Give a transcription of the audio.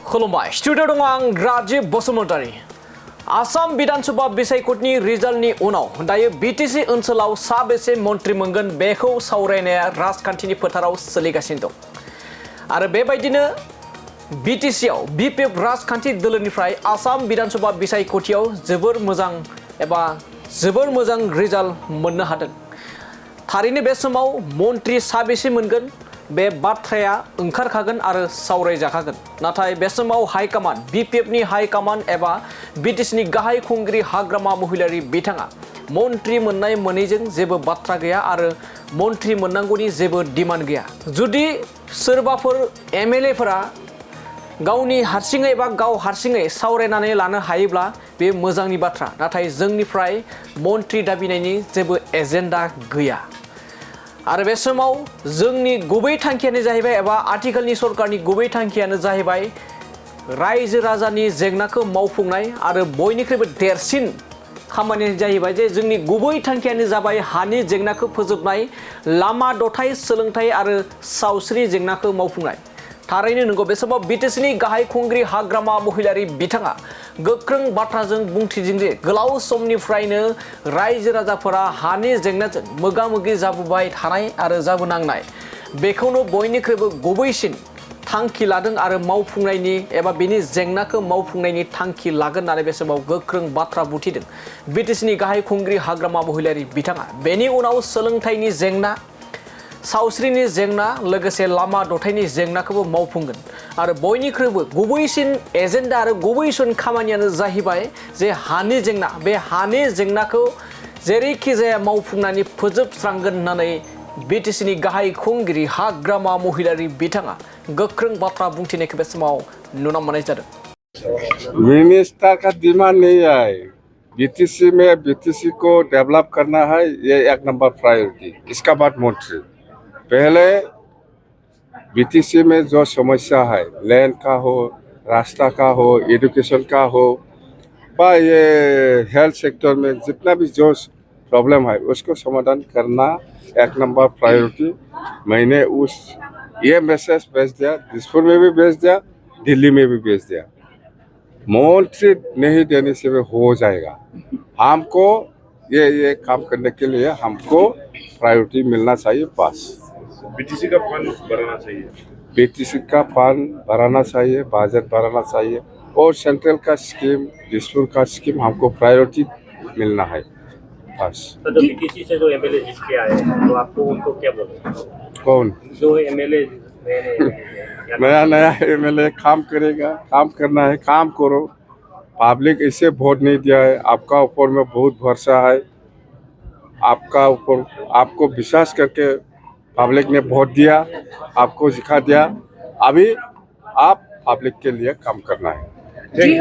खुलुमबाय स्टुडिअ दङ आं राजिब बसुमतारी। आसाम विधानसभा बिसायख'थिनि रिजाल्टनि उनाव दायो बिटिसि ओनसोलाव साबेसे मन्त्रि मोनगोन बेखौ सावरायनाया राजखान्थिनि फोथाराव सोलिगासिनो दं। आरो बेबायदिनो बिटिसिआव बिपिएफ राजखान्थि दोलोनिफ्राय आसाम विधानसभा बिसायख'थियाव जोबोर मोजां रिजाल्ट मोननो हादों। थारैनो बे समाव मन्त्रि साबेसे मोनगोन बे बाथ्राया ओंखारखागोन आरो सावरायजाखागोन। नाथाय बे समाव हाइकमान्ड बिपिएफनि हाइकमान्ड एबा बिटिसिनि गाहाय खुंगिरि हाग्रामा महिलारि बिथाङा मन्त्रि मोननाय मोनैजों जेबो बाथ्रा गैया आरो मन्त्रि मोननांगौनि जेबो डिमान्ड गैया। जुदि सोरबाफोर एमएलएफोरा गावनि हारसिङै एबा गाव हारसिङै सावरायनानै लानो हायोब्ला बे मोजांनि बाथ्रा। नाथाय जोंनिफ्राय मन्त्रि दाबिनायनि जेबो एजेन्डा गैया। आरो बे समाव जोंनि गुबै थांखियानो जाहैबाय एबा आथिखालनि सरकारनि गुबै थांखियानो जाहैबाय रायजो राजानि जेंनाखौ मावफुंनाय आरो बयनिख्रुइबो देरसिन खामानियानो जाहैबाय जे जोंनि गुबै थांखियानो जाबाय हानि जेंनाखौ फोजोबनाय, लामा दथाय, सोलोंथाइ आरो सावस्रि जेंनाखौ मावफुंनाय। थारैनो नंगौ, बे समाव बिटिसिनि गाहाय खुंगिरि हाग्रामा महिलारि बिथाङा गोख्रों बाथ्राजों बुंथिदों जे गोलाव समनिफ्रायनो रायजो राजाफोरा हानि जेंनाजों मोगा मोगि जाबोबाय थानाय आरो जाबोनांनाय बेखौनो बयनिख्रुइबो गुबैसिन थांखि लादों आरो मावफुंनायनि एबा बेनि जेंनाखौ मावफुंनायनि थांखि लागोन होननानै बे समाव गोख्रों बाथ्रा बुंथिदों बिटिसिनि गाहाय खुंगिरि हाग्रामा महिलारि बिथाङा। बेनि उनाव सोलोंथाइनि जेंना, सावस्रिनि जेंना, लोगोसे लामा दथायनि जेंनाखौबो मावफुंगोन। आरो बयनिख्रुइबो गुबैसिन एजेन्डा आरो गुबैसिन खामानियानो जाहैबाय जे हानि जेंना, बे हानि जेंनाखौ जेरैखि जाया मावफुंनानै फोजोबस्रांगोन होननानै बिटिसिनि गाहाय खुंगिरि हाग्रामा महिलारि बिथाङा गोख्रों बाथ्रा बुंथिनायखौ बे समाव नुनो मोननाय जादों। मिनिस्टर का डिमांड नहीं है। बीटीसी में बीटीसी को डेवलप करना है, ये एक नंबर प्रायोरिटी। इसका बाद मंत्री। पहले बीटीसी में जो समस्या है, लैंड का हो, रास्ता का हो, एजुकेशन का हो, बा ये हेल्थ सेक्टर में जितना भी जो प्रॉब्लम है उसको समाधान करना एक नंबर प्रायोरिटी। मैंने ये मैसेज भेज दिया, दिसपुर में भी भेज दिया, दिल्ली में भी भेज दिया। मंत्री नहीं देने से भी हो जाएगा। हमको ये काम करने के लिए हमको प्रायोरिटी मिलना चाहिए। बस बीटीसी का फंड बढ़ाना चाहिए, बीटीसी का फंड बढ़ाना चाहिए, बजट बढ़ाना चाहिए और सेंट्रल का स्कीम, दिसपुर का स्कीम हमको प्रायोरिटी मिलना है। बस तो जो बीटीसी से जो एमएलए जीत के आए हैं, तो आपको उनको क्या बोले? कौन जो एमएलए नया एमएलए काम करेगा, काम करना है, काम करो। पब्लिक इसे वोट नहीं दिया है, आपका ऊपर में बहुत भरोसा है, आपका ऊपर आपको विश्वास करके पब्लिक ने वोट दिया, आपको सिखा दिया। अभी आप पब्लिक के लिए काम करना है। जी,